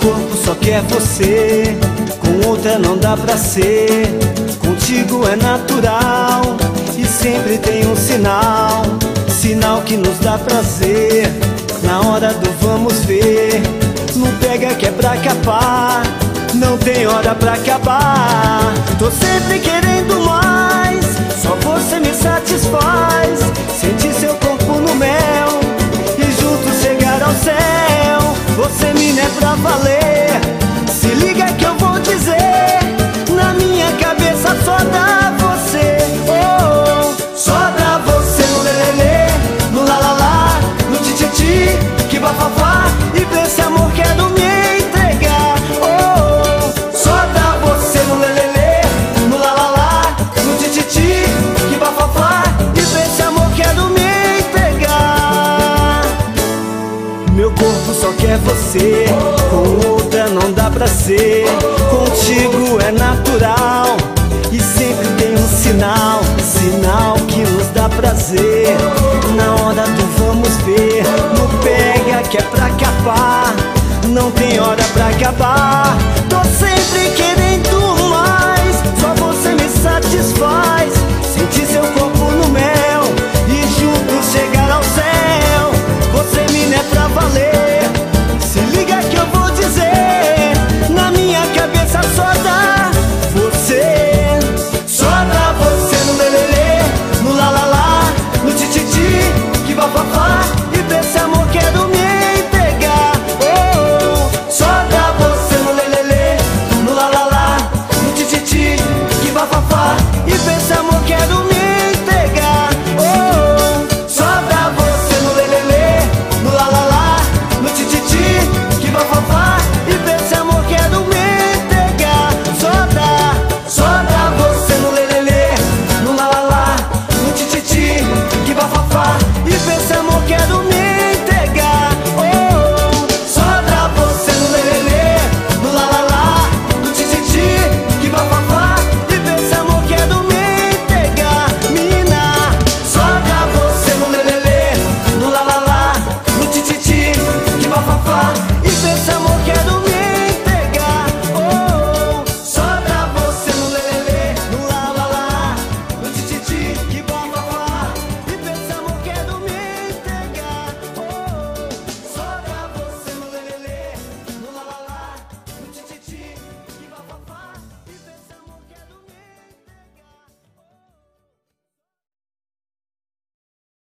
corpo só quer você, com outra não dá pra ser. Contigo é natural e sempre tem um sinal, sinal que nos dá prazer. Na hora do vamos ver, não pega que é pra capar, não tem hora pra acabar. Tô sempre querendo mais, só você me satisfaz. Sentir seu corpo no mel e juntos chegar ao céu. Você mina é pra valer, se liga que eu vou dizer. Na minha cabeça só dá você, oh, oh. Só dá você no lelelê, no lalala, no tititi, que bafafá. E pra esse amor quero me entregar, oh, oh. Só dá você no lelelê, no lalala, no tititi, que bafafá. E pra esse amor quero me entregar. Meu corpo só quer você, com outra não dá pra ser. Contigo é natural e sempre tem um sinal, sinal que nos dá prazer. Na hora do vamos ver, no pega que é pra capar, não tem hora pra acabar. Tô sempre querendo